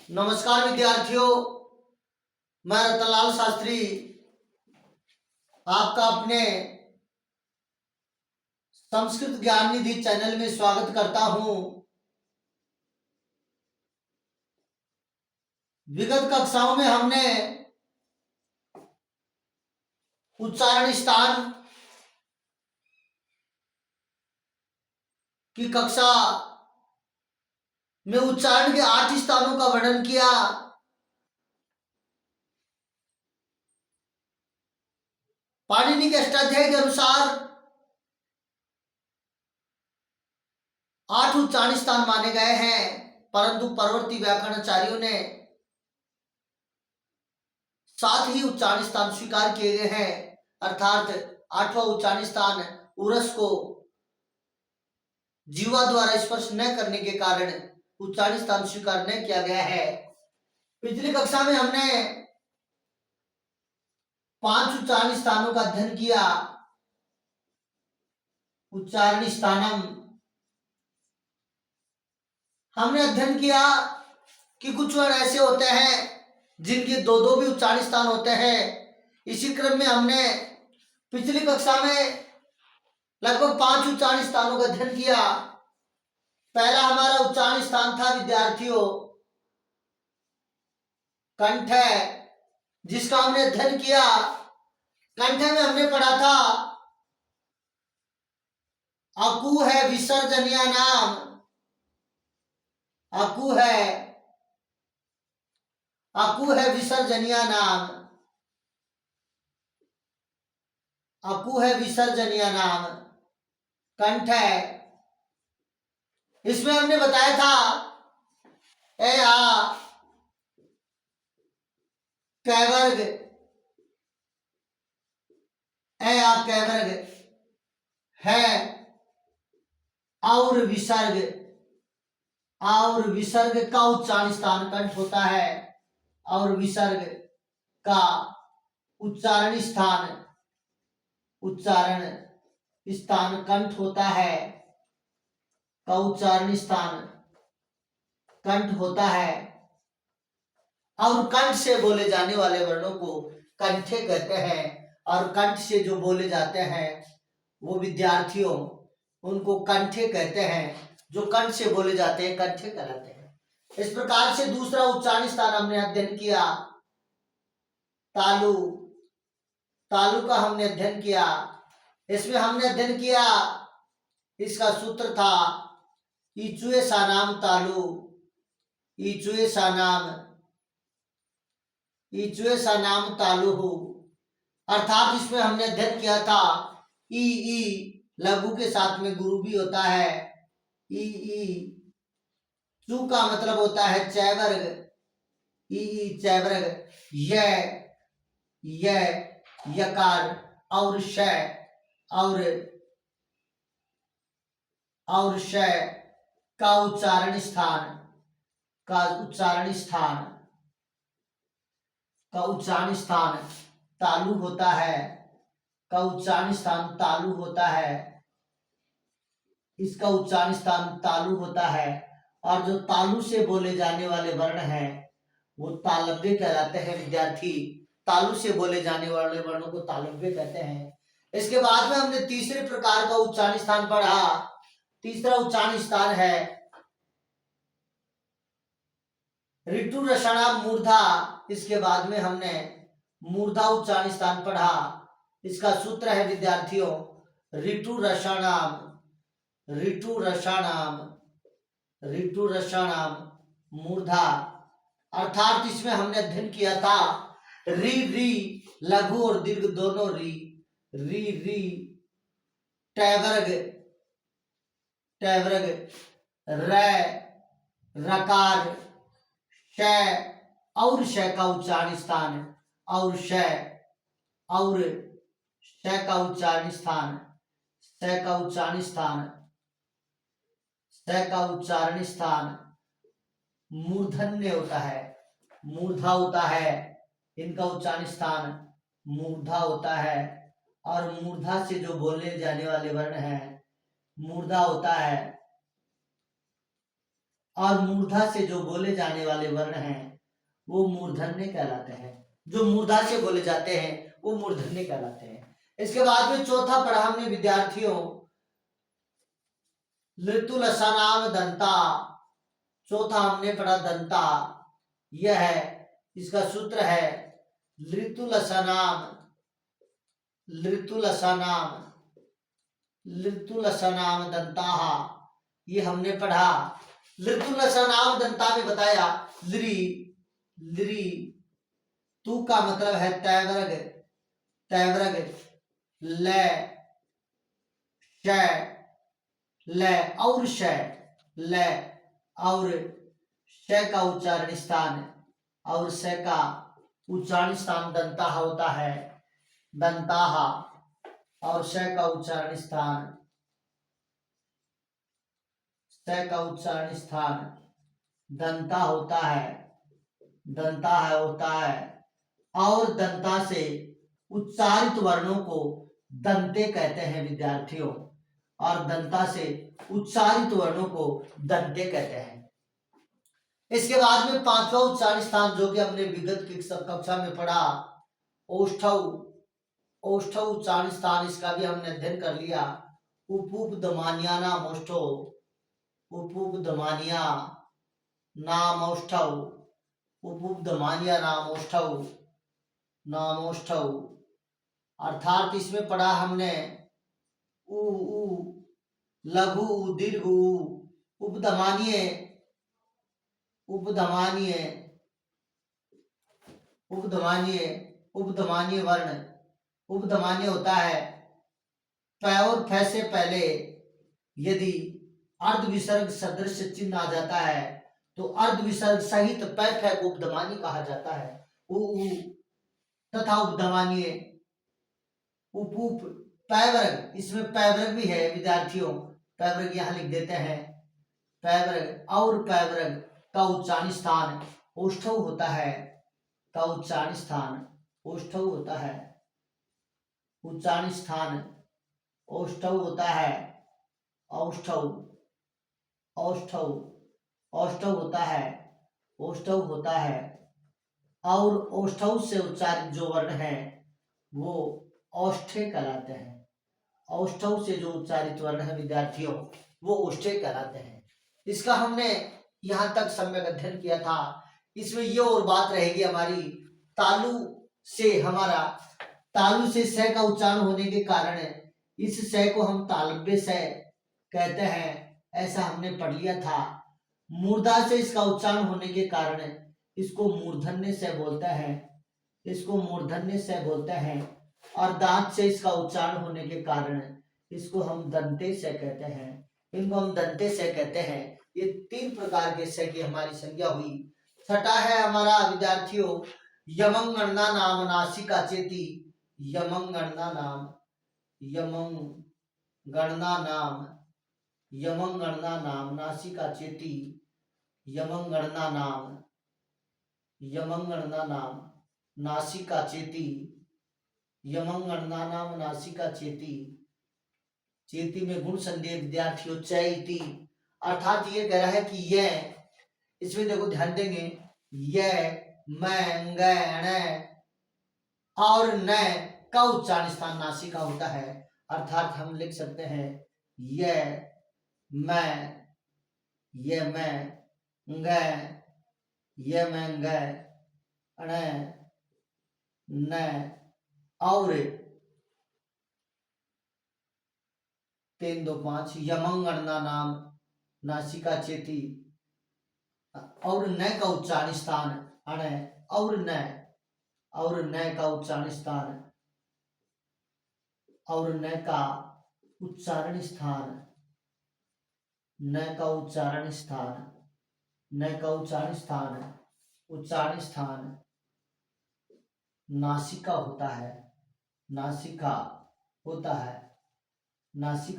नमस्कार विद्यार्थियों, मैं रतनलाल शास्त्री आपका अपने संस्कृत ज्ञान निधि चैनल में स्वागत करता हूं। विगत कक्षाओं में हमने उच्चारण स्थान की कक्षा में उच्चारण के 8 स्थानों का वर्णन किया। पाणिनि के अष्टाध्यायी के अनुसार 8 उच्चारण स्थान माने गए हैं, परंतु परवर्ती व्याकरणाचार्यों ने 7 ही उच्चारण स्थान स्वीकार किए गए हैं, अर्थात 8वां उच्चारण स्थान उरस को जीवा द्वारा स्पर्श न करने के कारण उच्चारण स्थान स्वीकार न किया गया है। पिछली कक्षा में हमने 5 उच्चारण स्थानों का अध्ययन किया। उच्चारण स्थानम हमने अध्ययन किया कि कुछ वर्ण ऐसे होते हैं जिनके दो दो भी उच्चारण स्थान होते हैं। इसी क्रम में हमने पिछली कक्षा में लगभग 5 उच्चारण स्थानों का अध्ययन किया। पहला हमारा उच्चारण स्थान था विद्यार्थियों कंठ, जिसका हमने अध्ययन किया। कंठ में हमने पढ़ा था अकु है विसर्जनीय नाम, अकु है विसर्जनीय नाम, अकु है विसर्जनीय नाम कंठ है। इसमें हमने बताया था ए आ कैवर्ग, ए आ कैवर्ग है और विसर्ग का उच्चारण स्थान कंठ होता है, और विसर्ग का उच्चारण स्थान कंठ होता है, का उच्चारण स्थान कंठ होता है। और कंठ से बोले जाने वाले वर्णों को कंठे कहते हैं, और कंठ से जो बोले जाते हैं वो विद्यार्थियों उनको कंठे कहते हैं। जो कंठ से बोले जाते हैं कंठे कहलाते हैं। इस प्रकार से दूसरा उच्चारण स्थान हमने अध्ययन किया तालु, तालु का हमने अध्ययन किया। इसमें हमने अध्ययन किया, इसका सूत्र था इचुए सानाम तालु, इचुए सानाम तालु, अर्थात इसमें हमने अध्ययन किया था ई लघु के साथ में गुरु भी होता है। ई चू का मतलब होता है चैवर्ग, ई चैवर्ग, य यकार और श और श का उच्चारण स्थान तालु होता है, का उच्चारण स्थान तालु होता है, इसका उच्चारण स्थान तालु होता है। और जो तालु से बोले जाने वाले वर्ण हैं वो तालव्य कहलाते हैं। विद्यार्थी तालु से बोले जाने वाले वर्णों को तालव्य कहते हैं। इसके बाद में हमने तीसरे प्रकार का उच्चारण स्थान पढ़ा। तीसरा उच्चारण स्थान है ऋतु रसायन मूर्धा। इसके बाद में हमने मूर्धा उच्चारण स्थान पढ़ा। इसका सूत्र है विद्यार्थियों ऋतु रसायन मूर्धा, अर्थात इसमें हमने अध्ययन किया था री लघु और दीर्घ दोनों री टैवर्ग रकार श और श का उच्चारण स्थान और श का उच्चारण स्थान मूर्धन्य होता है, मूर्धा होता है। इनका उच्चारण स्थान मूर्धा होता है, और मूर्धा से जो बोले जाने वाले वर्ण हैं मूर्धा होता है। और मूर्धा से जो बोले जाने वाले वर्ण हैं वो मूर्धन्य कहलाते हैं। जो मूर्धा से बोले जाते हैं वो मूर्धन्य कहलाते हैं। इसके बाद में चौथा पढ़ा हमने विद्यार्थियों ऋतुलसानाम दंता। चौथा हमने पढ़ा दंता। यह है, इसका सूत्र है ऋतुलसानाम ऋतुलसानाम ऋतुलसानाम दंताः। ये हमने पढ़ा। ऋतुलसानाम दंता में बताया लृ लृ तू का मतलब है तैवर्ग तैवर्ग ल श ल और श ल और श का उच्चारण स्थान और श का उच्चारण स्थान दंता होता है दंताः। और श का उच्चारण स्थान दंता होता है दंता है होता है। और दंता से उच्चारित वर्णों को दंते कहते हैं विद्यार्थियों। और दंता से उच्चारित वर्णों को दंते कहते हैं। इसके बाद में पांचवा उच्चारण स्थान जो कि हमने विगत की कक्षा में पढ़ा ओष्ठव उच्चारण स्थान, इसका भी हमने अध्ययन कर लिया। उपदमानिया नाम ओष्ठो उपदमानिया नाम ओष्ठव उपदमानिया नाम ओष्ठव अर्थात इसमें पढ़ा हमने उ लघु दीर्घ उपधमानीय उपधमानीय उपधमानीय उपधमानीय वर्ण उपधमानीय होता है प और फ से पहले यदि अर्ध विसर्ग सदृश चिन्ह आ जाता है तो अर्ध विसर्ग सहित प फ को उपधमानी कहा जाता है। उ तथा उपधमानीय उप पैवर्ग, इसमें पैवर्ग भी है विद्यार्थियों। पैवर्ग यहाँ लिख देते हैं पैवर्ग। और पैवर्ग का उच्चारण स्थान ओष्ठव होता है का उच्चारण स्थान ओष्ठव होता है उच्चारण स्थान ओष्ठव होता है औष्ठव औष्ठव औष्ठव होता है ओष्ठव होता है। और ओष्ठव से उच्चारित जो वर्ण है वो औष्ठ्य कहलाते हैं। औष्ठव से जो उच्चारित वर्ण है विद्यार्थियों वो औष्ठ्य कहलाते हैं। इसका हमने यहाँ तक सम्यक अध्ययन किया था। इसमें ये और बात रहेगी हमारी तालु से स का उच्चारण होने के कारण इस स को हम तालव्य स कहते हैं, ऐसा हमने पढ़ लिया था। मूर्धा से इसका उच्चारण होने के कारण इसको मूर्धन्य स बोलते हैं, इसको मूर्धन्य स बोलते हैं। और दांत से इसका उच्चारण होने के कारण इसको हम दंते स कहते हैं, इनको हम दंते स कहते हैं। ये तीन प्रकार के स की हमारी संज्ञा हुई। छठा है हमारा विद्यार्थियों यमंगणना नाम नासिका चेती। यमंगणना नाम यमंगणना नाम नासिका चेती। यमंगणना नाम नासिका चेती। यमंगणना नाम नासिका चेती। चेती में गुण संदेह विद्यार्थियों चैती, अर्थात ये कह रहा है कि यह, इसमें देखो ध्यान देंगे यह मैं गण और न का उच्चारण स्थान नासिका होता है। अर्थात हम लिख सकते हैं यह मैं न और 3 2 5 यमंगणना नाम नासिका चेती। और न का उच्चारण स्थान अण और न का उच्चारण स्थान और न का उच्चारण स्थान न का उच्चारण स्थान नासिका होता है नासिका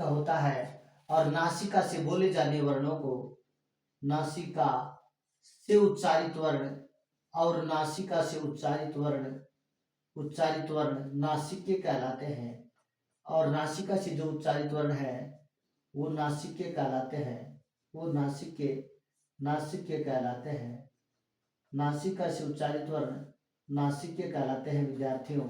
होता है। और नासिका से बोले जाने वर्णों को नासिका से उच्चारित वर्ण और नासिका से उच्चारित वर्ण नासिके कहलाते हैं। और नासिका से जो उच्चारित वर्ण है वो नासिके कहलाते हैं, वो नासिके नासिक्य कहलाते हैं। नासिका से उच्चारित वर्ण नासिक्य कहलाते हैं विद्यार्थियों।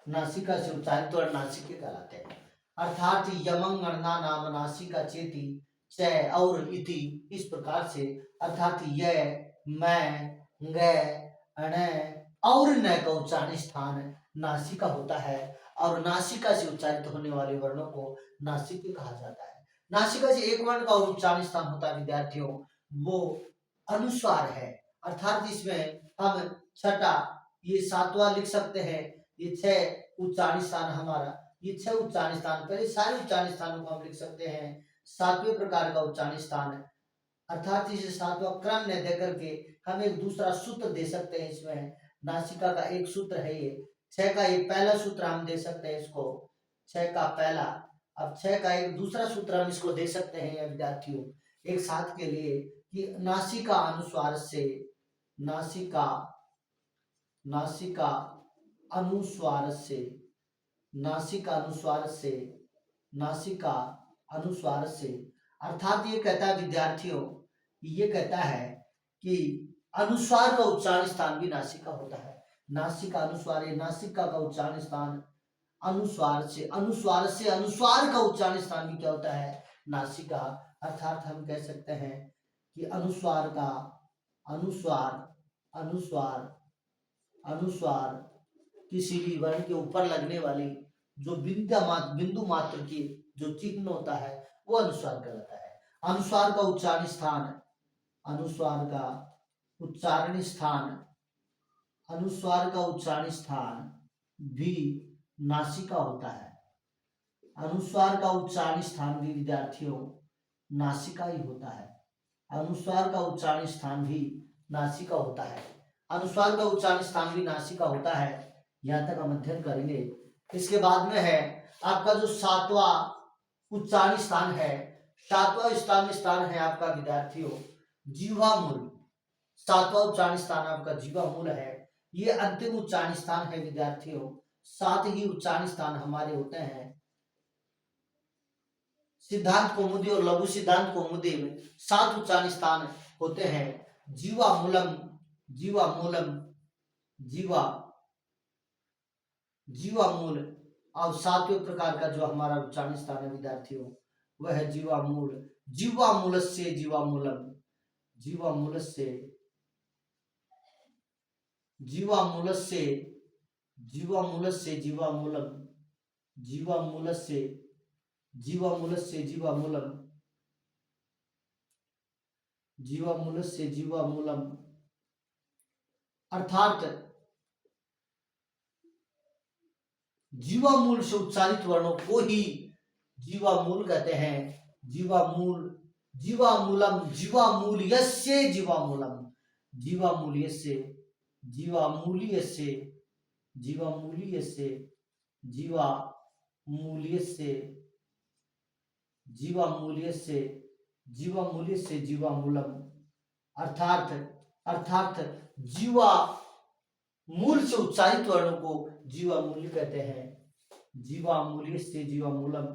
नासिका से उच्चारित वर्ण नासिक्य कहलाते हैं। अर्थात यमंग गणना नाम नासिका चेती च और इति, इस प्रकार से अर्थात य मैं ग अण और न का उच्चारण स्थान नासिका होता है और नासिका से उच्चारित होने वाले वर्णों को नासिक्य कहा जाता है। नासिका से एक वर्ण का उच्चारण स्थान होता है विद्यार्थियों, वो अनुस्वार है। अर्थात इसमें हम छठा ये सातवां लिख सकते हैं। ये छह उच्चारण स्थान हमारा, ये छह उच्चारण स्थान, पहले सारे उच्चारण स्थानों को हम लिख सकते हैं। सातवें प्रकार का उच्चारण स्थान अर्थात इसे सातवां क्रम में देकर के हम एक दूसरा सूत्र दे सकते हैं। इसमें नासिका का एक सूत्र है, ये छह का एक पहला सूत्र हम दे सकते हैं इसको, छह का पहला। अब छह का एक दूसरा सूत्र हम इसको दे सकते हैं विद्यार्थियों एक साथ के लिए कि नासिका अनुस्वार से, नासिका नासिका अनुस्वार से, नासिका अनुस्वार से, नासिका अनुस्वार से। अर्थात ये कहता है विद्यार्थियों, ये कहता है कि अनुस्वार का उच्चारण स्थान भी नासिका होता है। नासिका अनुस्वार, नासिका का उच्चारण स्थान अनुस्वार से, अनुस्वार से अनुस्वार का उच्चारण स्थान भी क्या होता है नासिका। अर्थात हम कह सकते हैं कि अनुस्वार का अनुस्वार अनुस्वार अनुस्वार किसी भी वर्ण के ऊपर लगने वाली जो बिंदु मात्र की जो चिन्ह होता है वो अनुस्वार कहलाता है। अनुस्वार का उच्चारण स्थान, अनुस्वार का उच्चारण स्थान, अनुस्वार का उच्चारण स्थान भी नासिका होता है। अनुस्वार का उच्चारण स्थान भी विद्यार्थियों नासिका ही होता है। अनुस्वार का उच्चारण स्थान भी नासिका होता है। अनुस्वार का उच्चारण स्थान भी नासिका होता है। यहाँ तक हम अध्ययन करेंगे। इसके बाद में है आपका जो सातवां उच्चारण स्थान है, सातवां स्थान है आपका विद्यार्थियों जीवा मूल। सातवां उच्चारण स्थान आपका जीवा मूल है। ये अंतिम उच्चारण स्थान है विद्यार्थियों। सात ही उच्चारण स्थान हमारे होते हैं। सिद्धांत कौमुदी और लघु सिद्धांत कौमुदी में सात उच्चारण स्थान होते हैं। जीवा मूलम, जीवा मूलम, जीवा जीवा मूल। और सातवें प्रकार का जो हमारा उच्चारण स्थान है विद्यार्थियों वह है जीवा मूल। जीवा मूलस्य जीवा मूलम, जीवा मूलस्य, जीवा मूलस्य, जीवा मूलस्य जीवा मूलम, जीवा मूलस्य, जीवा मूलस्य जीवा मूलम, जीवा मूलस्य जीवा मूलम। अर्थात जीवा मूल से उच्चारित वर्णों को ही जीवा मूल कहते हैं। जीवा मूल, जीवा मूलम, जीवा मूल्यस्य जीवा मूलम, जीवा मूल्यस्य, जीवा मूल्यस्य, जीवा मूल्यस्य, जीवा मूल्यस्य, जीवा मूल्यस्य, जीवा मूल्यस्य जीवा मूलम। अर्थात अर्थात जीवा मूल से उच्चारित वर्णों को जीवा मूल्य कहते हैं। जीवा मूल्य से जीवा मूलम,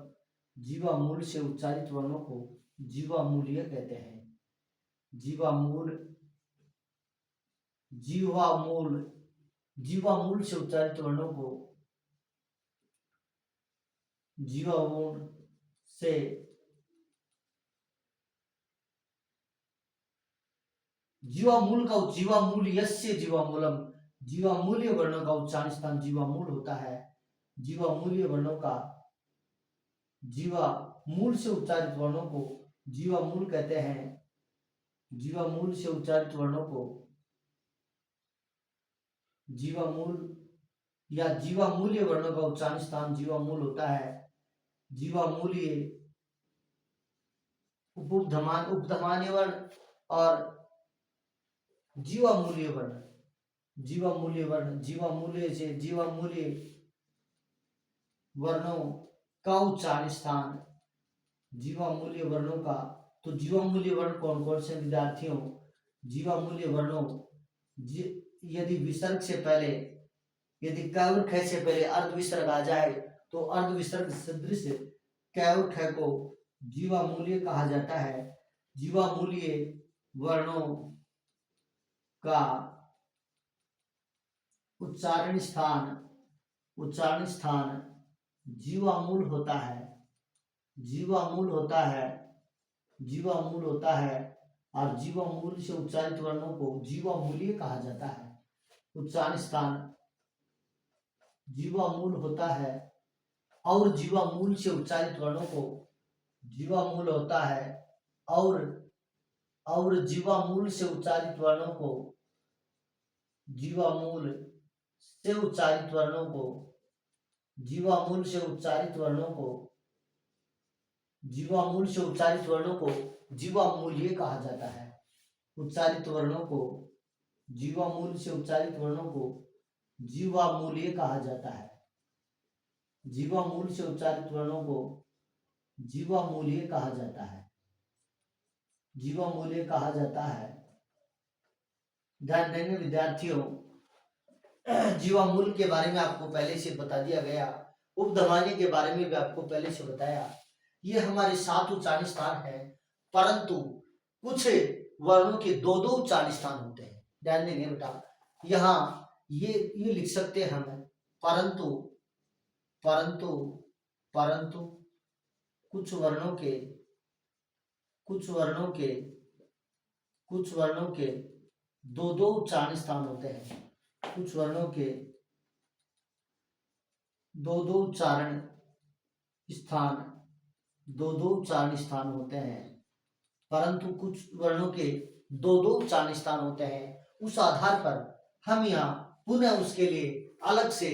जीवा मूल से उच्चारित वर्णों को जीवा मूल्य कहते हैं। जीवा मूल, जीवा मूल, जीवा मूल से उच्चारित वर्णों को जीवा मूल से, जीवा मूल का जीवा मूल यस्य जीवा मूलम, जीवा मूल्य वर्णों का उच्चारण स्थान जीवा मूल होता है। जीवा मूल्य वर्णों का, जीवा मूल से उच्चारित वर्णों को जीवा मूल कहते हैं। जीवा मूल से उच्चारित वर्णों को जीवा मूल या जीवा मूल्य वर्णों का उच्चारण स्थान जीवा मूल होता है। जीवा मूल्य उपधमान्य वर्ण और जीवा मूल्य वर्ण, जीवा मूल्य वर्ण, जीवा मूल्य से जीवा मूल्य वर्णों का उच्चारण स्थान, जीवा मूल्य वर्णों का। तो जीवा मूल्य वर्ण कौन कौन से विद्यार्थियों? जीवा मूल्य वर्णों यदि विसर्ग से पहले, यदि क और ख से पहले अर्ध विसर्ग आ जाए तो अर्ध विसर्ग सदृश क और ख को जीवा मूल्य कहा जाता है। जीवामूलीय वर्णों का उच्चारण स्थान जीवामूल होता है। जीवामूल होता है और जीवामूल से उच्चारित वर्णों को जीवामूलीय कहा जाता है। उच्चारण स्थान जीवामूल होता है और जीवामूल से उच्चारित वर्णों को जीवामूल होता है और जीवामूल से उच्चारित वर्णों को जीवामूल से उच्चारित वर्णों को जीवामूल से उच्चारित वर्णों को जीवामूल से उच्चारित वर्णों को जीवामूलीय कहा जाता है। उच्चारित वर्णों को जीवामूल से उच्चारित वर्णों को जीवामूलीय कहा जाता है। जीवामूल से उच्चारित वर्णों को जीवामूलीय कहा जाता है। जीवामूलीय कहा जाता है। ध्यान देंगे विद्यार्थियों, जीवामूल के बारे में आपको पहले से बता दिया गया, उपधमानी के बारे में भी आपको पहले से बताया। ये हमारे 7 उच्चारण स्थान है, परंतु कुछ वर्णों के 2-2 उच्चारण स्थान होते हैं। ध्यान देंगे बेटा, यहाँ ये लिख सकते हैं हम परंतु परंतु परंतु कुछ वर्णों के 2-2 उच्चारण स्थान होते हैं। कुछ वर्णों के 2-2 उच्चारण स्थान होते हैं, परंतु कुछ वर्णों के 2-2 उच्चारण स्थान होते हैं। उस आधार पर हम यहाँ पुनः उसके लिए अलग से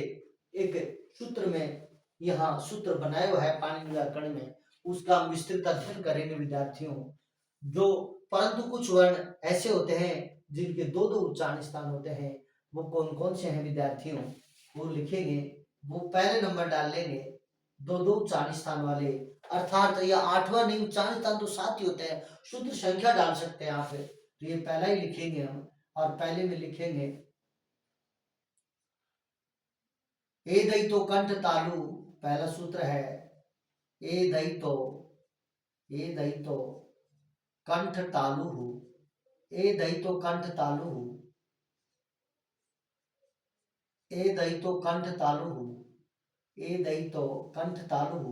एक सूत्र में यहाँ सूत्र बनाया हुआ है पाणिनि व्याकरण में, उसका हम विस्तृत अध्ययन करेंगे विद्यार्थियों। जो परंतु कुछ वर्ण ऐसे होते हैं जिनके 2-2 उच्चारण स्थान होते हैं, वो कौन कौन से हैं विद्यार्थियों, वो लिखेंगे। वो पहले नंबर डाल लेंगे 2-2 उच्चारण स्थान वाले, अर्थात यह 8वां नहीं, उच्चारण स्थान तो 7 ही होते हैं। सूत्र संख्या डाल सकते हैं आप, तो ये पहला ही लिखेंगे हम, और पहले में लिखेंगे ए दई कंठ तालु। पहला सूत्र है ए दई कंठ तालु। ए दई कंठ तालु। ए दई कंठ तालु। ए दई कंठ तालु।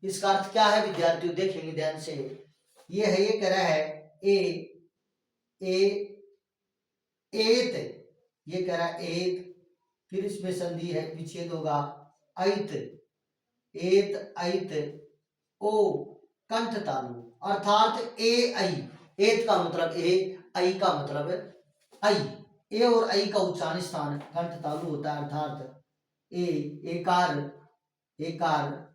इसका अर्थ क्या है विद्यार्थियों, देखेंगे ध्यान से। ये है, ये कह रहा है एत, ये कह रहा है एत, फिर इसमें संधि है, विच्छेद होगा ऐत, एत ऐत ओ कंठ तालु, अर्थात ए ऐ। एत का मतलब ए, ऐ का मतलब ऐ। ए और ऐ का उच्चारण स्थान कंठ तालु होता है, अर्थात ए एकार, एकार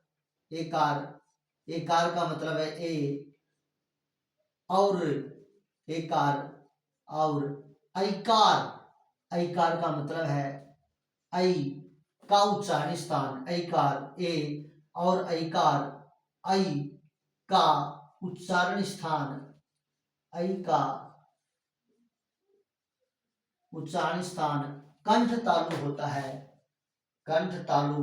एकार एकार का मतलब है ए, और एकार, और ऐकार, ऐकार का मतलब है ऐ का उच्चारण स्थान ऐकार ए, और ऐकार ऐ का उच्चारण स्थान, ऐ का उच्चारण स्थान कंठ तालु होता है। कंठ तालु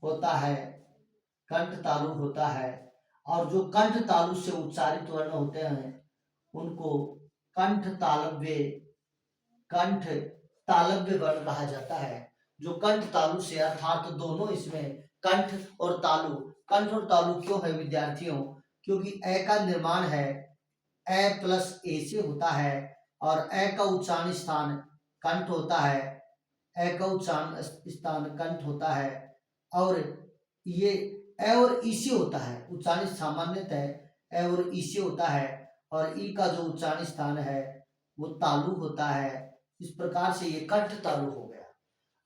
होता है, कंठ तालु होता है। और जो कंठ तालु से उच्चारित वर्ण होते हैं उनको कंठ तालव्य वर्ण कहा जाता है। जो कंठ तालु से, अर्थात दोनों इसमें कंठ और तालु क्यों है विद्यार्थियों, क्योंकि ए का निर्माण है ए प्लस ए से होता है, और ए का उच्चारण स्थान कंठ होता है, ए का उच्चारण स्थान कंठ होता है, और ये ए और ई से होता है। उच्चारण सामान्यतः ए और ई से होता है, और ई का जो उच्चारण स्थान है वो तालु होता है। इस प्रकार से ये कंठ तालु हो गया।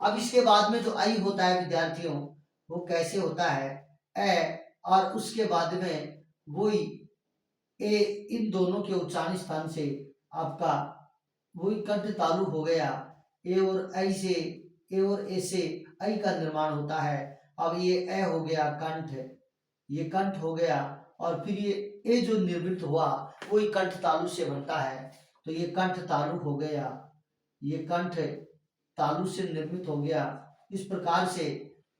अब इसके बाद में जो आई होता है विद्यार्थियों, वो कैसे होता है, ए और उसके बाद में वही ए, इन दोनों के उच्चारण स्थान से आपका वही कंठ तालु हो गया। ए और ऐ से, ए और ए से ऐ का निर्माण होता है। अब ये ए हो गया कंठ, ये कंठ हो गया, और फिर ये ए जो निर्मित हुआ वही कंठ तालु से बनता है, तो ये कंठ तालु हो गया, ये कंठ तालु से निर्मित हो गया। इस प्रकार से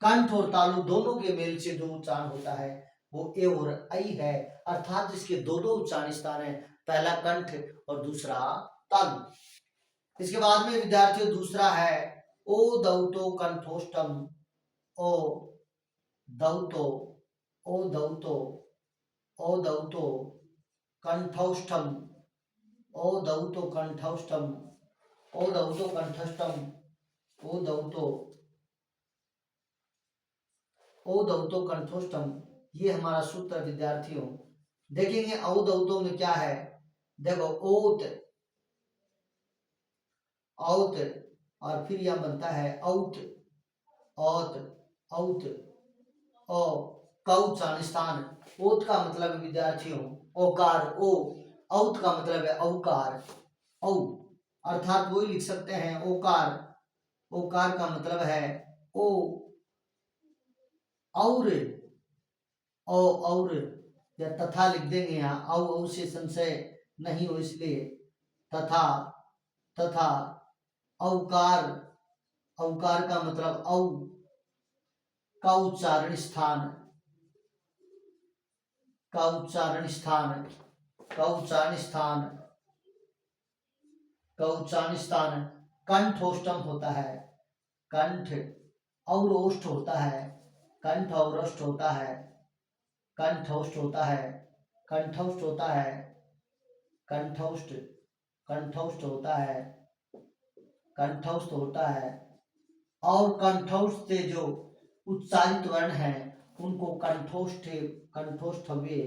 कंठ और तालु दोनों के मेल से जो उच्चारण होता है वो ए और ऐ है, अर्थात इसके दो दो उच्चारण स्थान है, पहला कंठ और दूसरा तालु। इसके बाद में विद्यार्थियों दूसरा है ओ दौतो कंठोष्टम, ओ दौतो, ओ दौतो, ओ दौतो कंठौष्टम, ओ दौतो कंठौष्टम, ओ दौतो कंठस्थम, ओ दौतो, ओ दौतो कंठोष्टम। ये हमारा सूत्र विद्यार्थियों। देखेंगे औ दौतो में क्या है, देखो ओत, औत, और फिर यह बनता है औत, औत, औत, ओ कौ स्थान। ओत का मतलब है विद्यार्थियों ओकार, ओ, औत का मतलब है औकार, औ, अर्थात वही लिख सकते हैं ओकार। ओकार का मतलब है ओ, और, ओ और, या तथा लिख देंगे यहाँ, औ से संशय नहीं हो इसलिए तथा, तथा, औकार, औकार का मतलब औ, का उच्चारण स्थान, का उच्चारण स्थान, का उच्चारण स्थान, का उच्चारण स्थान। कंठोष्टम होता है, कंठ और ओष्ठ होता है, कंठ और ओष्ठ होता है, कंठोष्ठ होता है, कंठोष्ठ होता है, कंठोष्ठ, कंठोष्ठ होता है, कंठोष्ठ होता है। और कंठोष्ठ से जो उच्चारित वर्ण है उनको कंठोष्ठ, कंठोष्ठव्य,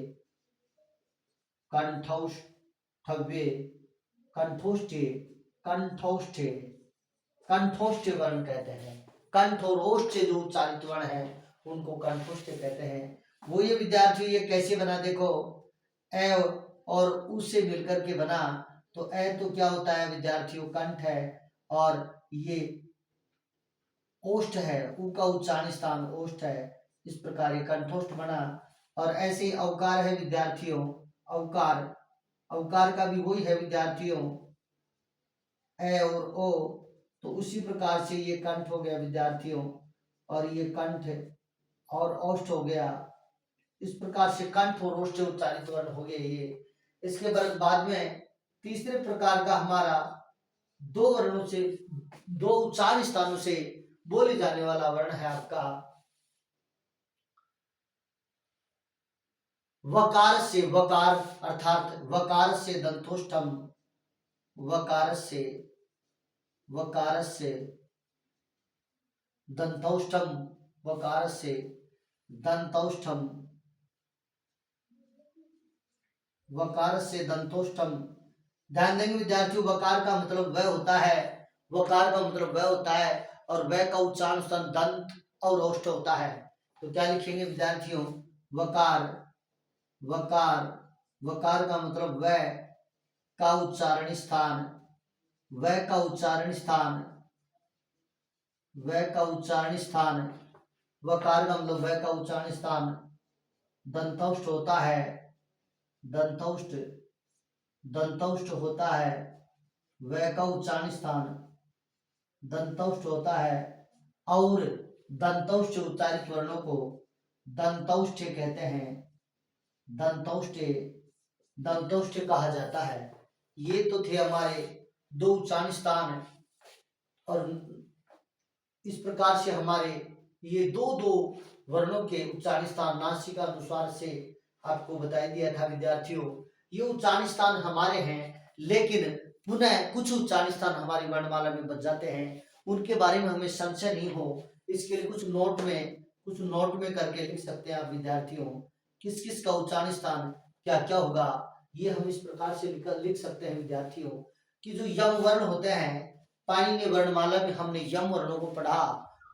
कंठोष्ठव्य, कंठोष्ठ, कंठोष्ठ, कंठोष्ठ वर्ण कहते हैं। कंठ और ओष्ठ से जो उच्चारित वर्ण है उनको कंठोष्ठ कहते हैं। वो ये विद्यार्थी ये कैसे बना, देखो ए और उससे मिलकर के बना, तो ए तो क्या होता है विद्यार्थियों कंठ है, और ये ओष्ठ है, उ का उच्चारण स्थान ओष्ठ है, इस प्रकार ये कंठोष्ठ बना। और ऐसे ही अवकार है विद्यार्थियों, अवकार, अवकार का भी वही है विद्यार्थियों ए और ओ, तो उसी प्रकार से ये कंठ हो गया विद्यार्थियों, और ये कंठ और ओष्ठ हो गया। इस प्रकार से कंठ और ओष्ठ उच्चारित वर्ण हो गए ये। इसके बाद में तीसरे प्रकार का हमारा दो वर्णों से, दो उच्चारण स्थानों से बोले जाने वाला वर्ण है आपका वकार से, वकार अर्थात वकार से दंतोष्ठम, वकार से, वकार से दंतौष्ठम, वकार से दंतौष्ठम, वकार से दंतोष्ठम। ध्यान देंगे विद्यार्थियों वकार का मतलब वह होता है, वकार का मतलब वह होता है, और वह का उच्चारण स्थान दंत और ओष्ठ होता है। तो क्या लिखेंगे विद्यार्थियों, वकार, वकार, वकार का मतलब वह का उच्चारण स्थान, वह का उच्चारण स्थान, वह का उच्चारण स्थान, वकार का मतलब वह का उच्चारण स्थान दंतौष्ठ होता है, दंतौष्ठ, दंतौष्ठ होता है, वह का उच्चारण स्थान दंतौष्ठ होता है। और दंतौष्ठ उच्चारित वर्णों को दंतौष्ठ कहते हैं, दंतौष्ठ, दंतौष्ठ कहा जाता है। ये तो थे हमारे दो उच्चारण स्थान, और इस प्रकार से हमारे ये दो दो वर्णों के उच्चारण स्थान नासिका अनुसार से आपको बता दिया था विद्यार्थियों। ये उच्चारण स्थान हमारे हैं, लेकिन पुनः कुछ उच्चारण स्थान हमारी वर्णमाला में बच जाते हैं, उनके बारे में हमें संशय नहीं हो, इसके लिए कुछ नोट में करके लिख सकते हैं आप विद्यार्थियों, किस किस का उच्चारण स्थान क्या क्या होगा। ये हम इस प्रकार से लिख सकते हैं विद्यार्थियों कि जो यम वर्ण होते हैं, पाणिनि वर्णमाला में हमने यम वर्णों को पढ़ा,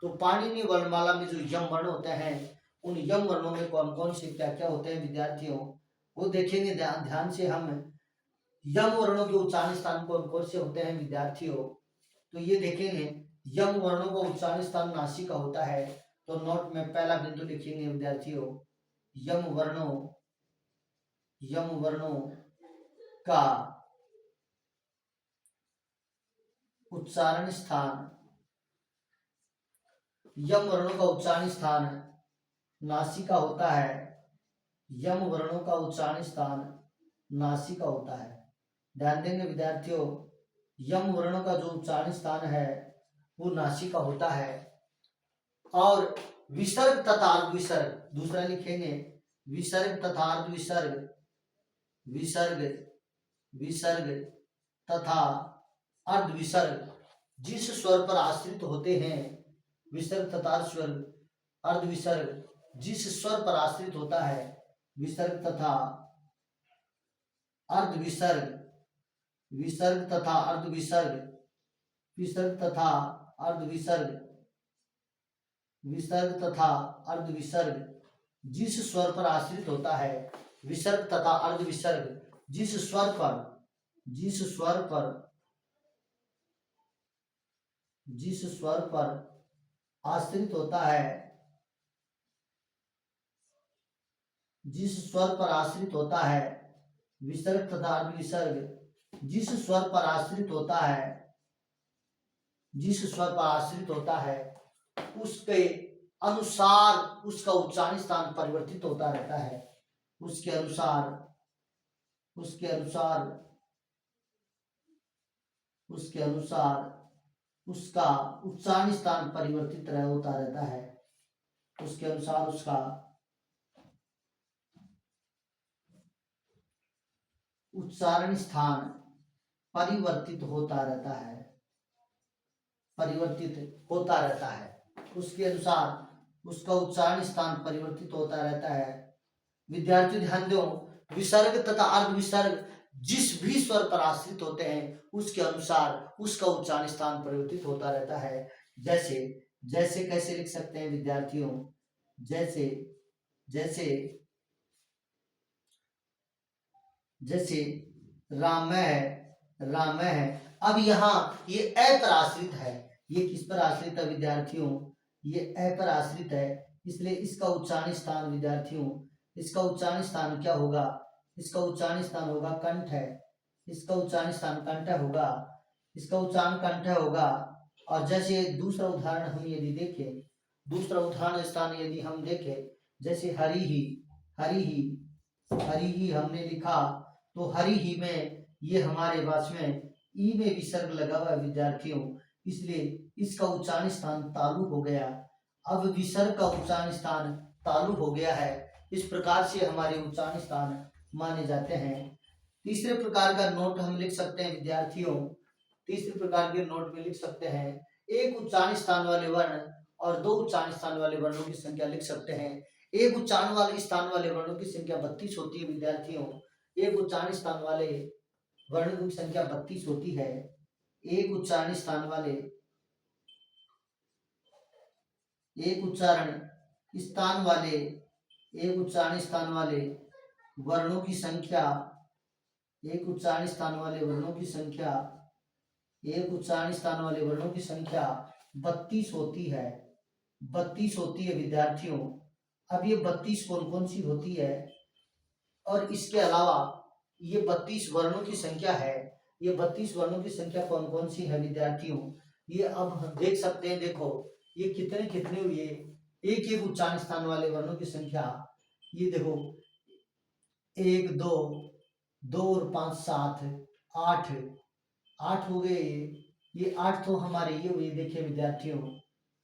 तो पाणिनि वर्णमाला में जो यम वर्ण होते हैं उन यम वर्णों में कौन कौन से क्या क्या होते हैं विद्यार्थियों, वो देखेंगे ध्यान से हम। यम वर्णों के उच्चारण स्थान कौन कौन से होते हैं विद्यार्थियों, तो ये देखेंगे यम वर्णों का उच्चारण स्थान नासिका होता है। तो नोट में पहला बिंदु लिखेंगे विद्यार्थियों, यम वर्णों, यम वर्णों का उच्चारण स्थान, यम वर्णों का उच्चारण स्थान नासिका होता है, यम वर्णों का उच्चारण स्थान नासिका होता है। ध्यान देंगे विद्यार्थियों, यम वर्णों का जो उच्चारण स्थान है वो नासिका होता है। और विसर्ग तथा अर्धविसर्ग दूसरा लिखेंगे, विसर्ग तथा अर्धविसर्ग, विसर्ग विसर्ग तथा अर्धविसर्ग जिस स्वर पर आश्रित होते हैं, विसर्ग तथा अर्धविसर्ग जिस स्वर पर आश्रित होता है, विसर्ग तथा अर्धविसर्ग, विसर्ग तथा अर्धविसर्ग, विसर्ग तथा अर्धविसर्ग, विसर्ग तथा अर्धविसर्ग जिस स्वर पर आश्रित होता है, विसर्ग तथा अर्धविसर्ग जिस स्वर पर आश्रित होता है, जिस स्वर पर आश्रित होता है, विसर्ग तथा अर्धविसर्ग जिस स्वर पर आश्रित होता है, जिस स्वर पर आश्रित होता है उसके अनुसार उसका उच्चारण स्थान परिवर्तित होता रहता है। उसके अनुसार उसका उच्चारण स्थान परिवर्तित होता रहता है। उसके अनुसार उसका उच्चारण स्थान परिवर्तित होता रहता है, उसके अनुसार उसका उच्चारण स्थान परिवर्तित होता रहता है। विद्यार्थी ध्यान दो, विसर्ग तथा अर्धविसर्ग जिस भी स्वर पर आश्रित होते हैं उसके अनुसार उसका उच्चारण स्थान परिवर्तित होता रहता है। जैसे कैसे लिख सकते हैं विद्यार्थियों, जैसे राम है। अब यहाँ ये अ पर आश्रित है, ये किस पर आश्रित है विद्यार्थियों, ये अ पर आश्रित है, इसलिए इसका उच्चारण स्थान विद्यार्थियों, इसका उच्चारण स्थान क्या होगा, इसका उच्चारण स्थान होगा कंठ है, इसका उच्चारण स्थान कंठ होगा, इसका उच्चारण कंठ होगा। और जैसे दूसरा उदाहरण हम यदि देखें, दूसरा उदाहरण स्थान यदि हम देखें, जैसे हरि ही हमने लिखा, तो हरि ही में ये हमारे पास में ई में विसर्ग लगा हुआ है विद्यार्थियों, इसलिए इसका उच्चारण स्थान तालु हो गया। अब विसर्ग का उच्चारण स्थान तालु हो गया है, इस प्रकार से हमारे उच्चारण स्थान माने जाते हैं। तीसरे प्रकार का नोट हम लिख सकते हैं विद्यार्थियों, तीसरे प्रकार के नोट में लिख सकते हैं, एक उच्चारण स्थान वाले वर्ण और दो उच्चारण स्थान वाले वर्णों की संख्या लिख सकते हैं। एक उच्चारण वाले स्थान वाले वर्णों की संख्या 32 होती है विद्यार्थियों, एक उच्चारण स्थान वाले वर्णों की संख्या 32 होती है। एक उच्चारण स्थान वाले वर्णों की संख्या, एक उच्चारण स्थान वाले वर्णों की संख्या 32 होती है, 32 होती है विद्यार्थियों। अब ये 32 कौन कौन सी होती है, और इसके अलावा ये 32 वर्णों की संख्या है, ये 32 वर्णों की संख्या कौन कौन सी है विद्यार्थियों, ये अब हम देख सकते हैं। देखो ये कितने हुए, एक एक उच्चारण स्थान वाले वर्णों की संख्या, ये देखो 1 2 2 और 5 7 8 हो गए। ये 8 तो हमारे ये हुए, देखिए विद्यार्थियों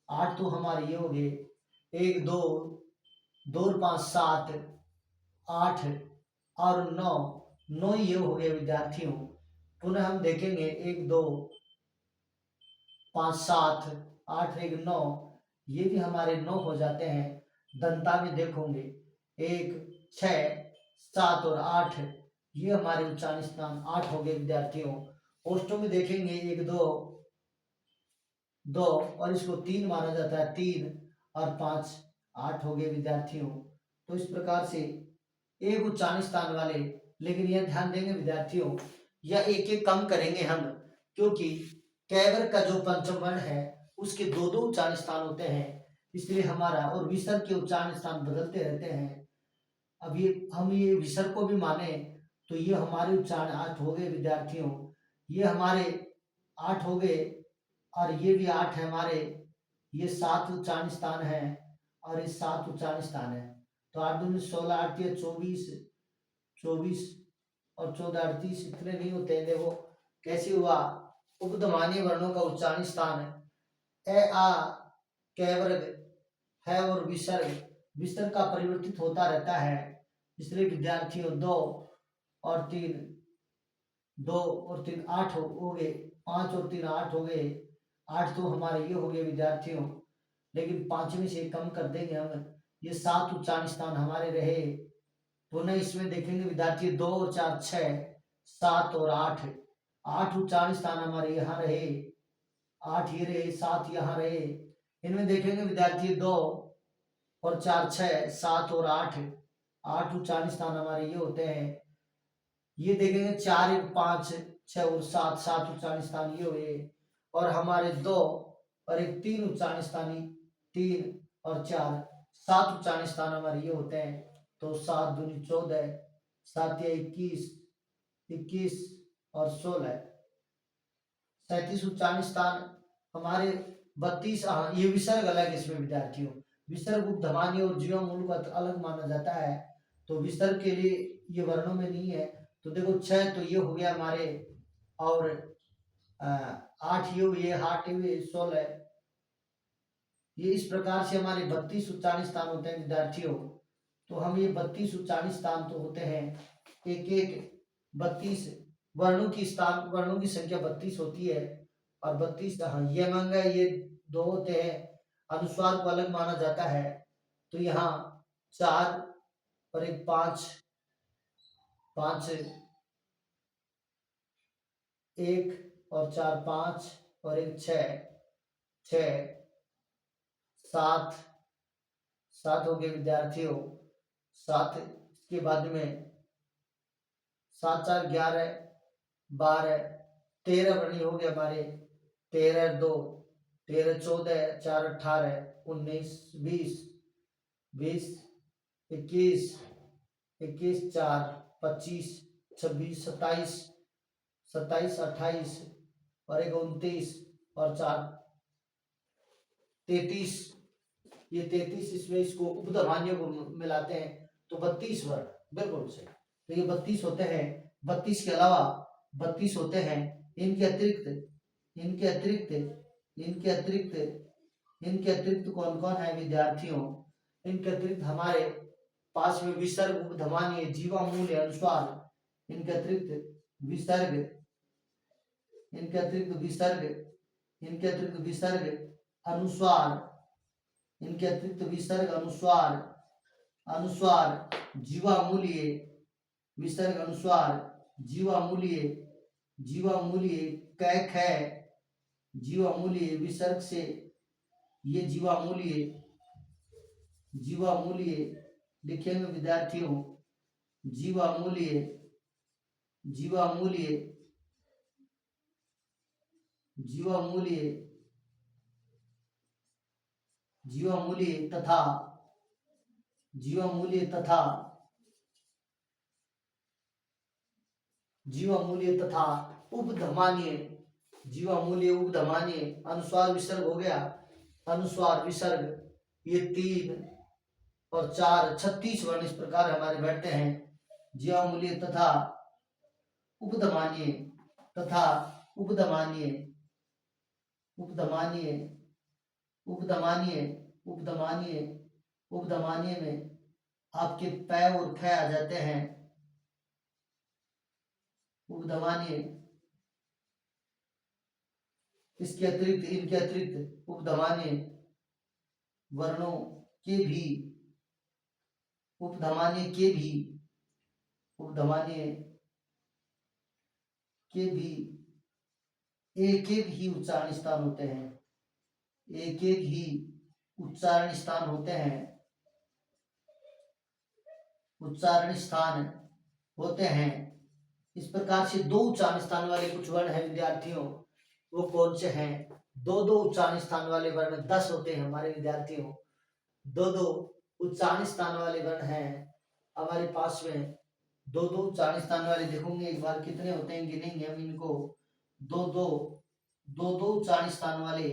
8 तो हमारे ये हो गए, 1 2 2 और 5 7 8 और 9 ये हो गए विद्यार्थियों। पुनः हम देखेंगे 1 2 5 7 8 1 9, ये भी हमारे 9 हो जाते हैं। दंता में देखोगे 1 6 7 और 8, ये हमारे उच्चारण स्थान 8 हो गए विद्यार्थियों। ओष्ठों में देखेंगे 1 2 और इसको 3 माना जाता है, 3 और 5 8 हो गए विद्यार्थियों। तो इस प्रकार से एक उच्चारण स्थान वाले, लेकिन यह ध्यान देंगे विद्यार्थियों, यह एक एक कम करेंगे हम, क्योंकि कैवर का जो पंचम वर्ण है उसके दो दो उच्चारण स्थान होते हैं, इसलिए हमारा और विसर्ग के उच्चारण स्थान बदलते रहते हैं। अब ये हम ये विसर्ग को भी माने तो ये हमारे उच्चारण 8 हो गए विद्यार्थियों, ये हमारे 8 हो गए, और ये भी 8 है हमारे, ये 7 उच्चारण स्थान है और ये 7 उच्चारण स्थान है। तो 8 दूनी 16, 8 या 24, 24 और 14 38, इतने नहीं होते हैं। देखो कैसे हुआ, उपधमानी वर्णों का उच्चारण स्थान है। ए आ कैवर्ग है और विसर्ग का परिवर्तित होता रहता है, इसलिए विद्यार्थियों 2 और 3, 2 और 3 8 हो गए, 5 और 3 8 हो गए, 8 तो हमारे ये हो गए विद्यार्थियों, लेकिन 5 में से कम कर देंगे हम, ये 7 उच्चारण स्थान हमारे रहे। तो न इसमें देखेंगे विद्यार्थी 2 और 4 6, 7 और 8, 8 उच्चारण स्थान हमारे यहाँ रहे, 8 ये रहे, 7 यहाँ रहे। इनमें देखेंगे विद्यार्थी 2 और 4 6, 7 और 8, 8 उच्चारण स्थान हमारे ये होते हैं। ये देखेंगे 4 1 5 6 और 7, 7 उच्चारण स्थान ये हुए, और हमारे 2 और 1 3 उच्चारण स्थानी, 3 और 4 7 उच्चारण स्थान हमारे ये होते हैं। तो 7 दूनी 14, 7 या 21, 21 और 16, 37 उच्चारण स्थान हमारे 32। ये विसर्ग अलग है इसमें विद्यार्थियों, विसर्ग उपधमानी और जीवा मूल को अलग माना जाता है, तो विसर्ग के लिए ये वर्णों में नहीं है। तो देखो 6 तो ये हो गया हमारे, और 8 ये हुए, 8 हुए 16, ये इस प्रकार से हमारे 32 उच्चारण स्थान होते हैं विद्यार्थियों। तो हम ये 32 उच्चारण स्थान तो होते हैं, एक एक 32 वर्णों की संख्या 32 होती है, और 32 ये अंग है, ये 2 होते हैं, अनुस्वार को अलग माना जाता है। तो यहाँ 4 और 1 5, 5 1 और 4 5 और 1 6, 6 7, 7 हो गए विद्यार्थियों, 7 के बाद में 7 4 11 12 13 वर्ण हो गए हमारे, 13 2 13 14 4 18 19 20 20 21 21 4 25 26 27 27 28 और 1 29 और 4 33, ये 33, इसमें इसको उपधमानियों को मिलाते हैं तो 32 वर्ण बिल्कुल सही। तो ये 32 होते हैं, 32 के अलावा 32 होते हैं, इनके अतिरिक्त इनके अतिरिक्त इनके अतिरिक्त इनके अतिरिक्त कौन कौन है विद्यार्थियों, इनके अतिरिक्त हमारे पास में विसर्ग उपधमानी जीवा मूल्य अनुस्वार, इनके अतिरिक्त विसर्ग इनके अतिरिक्त विसर्ग इनके अतिरिक्त विसर्ग अनुस्वार इनके अतिरिक्त विसर्ग अनुस्वार अनुस्वार जीवा मूल्य विसर्ग अनुस्वार जीवा मूल्य कैक है जीवा मूल्य विसर्ग से, ये जीवा मूल्य लिखेंगे विद्यार्थियों, जीवा मूल्य जीवा मूल्य जीवा मूल्य जीवा मूल्य तथा जीवा मूल्य तथा जीवा मूल्य तथा उपधमानीय जीवा मूल्य उपधमानीय अनुस्वार विसर्ग हो गया, अनुस्वार विसर्ग ये 3 और 4 36 वर्ण इस प्रकार हमारे बैठते हैं। जीवा मूल्य तथा उपधमानीय तथा उपधमानीय उपधमानीय उपधमानीय उपधमानीय उपधमानीय में आपके पै और ख आ जाते हैं। उपधमानीय इसके अतिरिक्त इनके अतिरिक्त उपधमानीय वर्णों के भी उपधमानीय के भी एक एक ही उच्चारण स्थान होते हैं, एक एक ही उच्चारण स्थान होते हैं, उच्चारण स्थान होते हैं। इस प्रकार से 2 उच्चारण स्थान वाले कुछ वर्ण हैं विद्यार्थियों, वो कौन से हैं? 2 उच्चारण स्थान वाले वर्ण 10 होते हैं हमारे विद्यार्थियों, 2 उच्चारण स्थान वाले वर्ण हैं हमारे पास में। 2 उच्चारण स्थान वाले देखोगे एक बार कितने होते हैं, गिनेंगे हम इनको। 2 उच्चारण स्थान वाले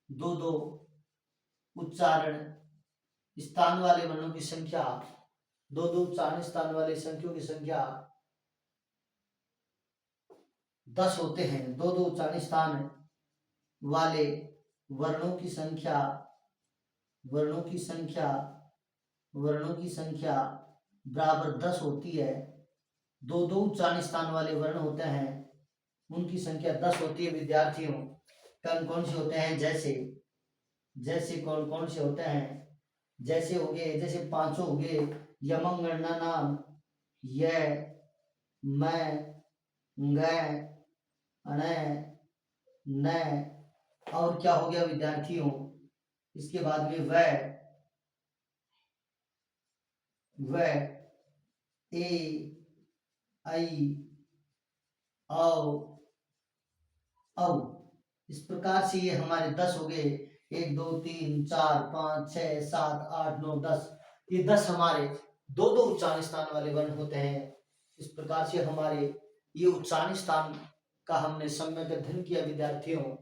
2 उच्चारण स्थान वाले वर्णों की संख्या, दो दो उच्चारण स्थान वाले संख्याओं की संख्या 10 होते हैं। दो दो उच्चारण स्थान वाले वर्णों की संख्या, वर्णों की संख्या, वर्णों की संख्या बराबर 10 होती है। दो दो उच्चारण स्थान वाले वर्ण होते हैं, उनकी संख्या 10 होती है विद्यार्थियों। कौन कौन से होते हैं? जैसे जैसे कौन कौन से होते हैं? जैसे हो गए, जैसे पांचों हो गए, यमं गणना नाम, य, मैं, ग, अण, न, और क्या हो गया विद्यार्थियों? इसके बाद में व, ए, आई, औ। इस प्रकार से ये हमारे 10 हो गए। 1 2 3 4 5 6 7 8 9 10, ये 10 हमारे दो दो उच्चारण स्थान वाले वर्ण होते हैं। इस प्रकार से हमारे ये उच्चारण स्थान का हमने सम्यक अध्ययन किया विद्यार्थियों।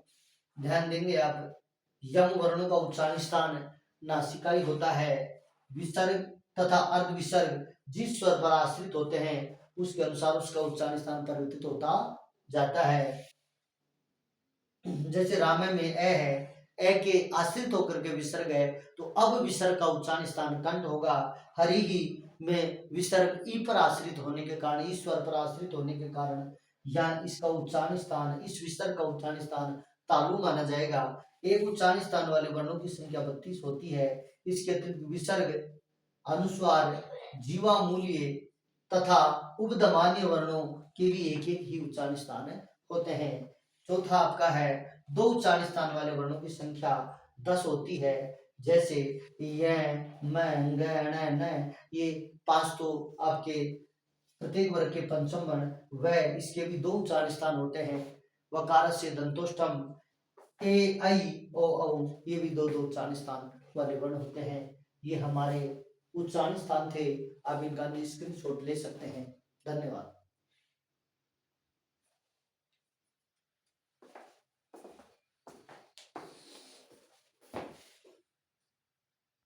ध्यान देंगे आप, यम वर्णों का उच्चारण स्थान नासिकाई होता है। विसर्ग तथा अर्ध विसर्ग जिस स्वर पर आश्रित होते हैं उसके अनुसार उसका उच्चारण स्थान परिवर्तित होता जाता है। जैसे रामे में ए है, ए के आश्रित होकर के विसर्ग है, तो अब विसर्ग का उच्चारण स्थान कंठ होगा। हरिही में विसर्ग ई पर आश्रित होने के कारण, ईश्वर पर आश्रित होने के कारण यहाँ इसका उच्चारण स्थान, इस विसर्ग का उच्चारण स्थान तालु माना जाएगा। एक उच्चारण स्थान वाले वर्णों की संख्या 32 होती है। इसके अतिरिक्त विसर्ग, अनुस्वार, जीवा मूल्य तथा उपदमान्य वर्णों के भी एक एक ही उच्चारण स्थान होते हैं। चौथा आपका है, दो उच्चारण स्थान वाले वर्णों की संख्या 10 होती है। जैसे य, म, ग, ण, न, ये 5 तो आपके प्रत्येक वर्ग के पंचम वर्ण। व, इसके भी दो उच्चारण स्थान होते हैं। वकार से दंतोष्टम, ए, आई, ओ, औ, ये भी दो दो उच्चारण स्थान वाले वर्ण होते हैं। ये हमारे उच्चारण स्थान थे। आप इनका स्क्रीनशॉट ले सकते हैं। धन्यवाद।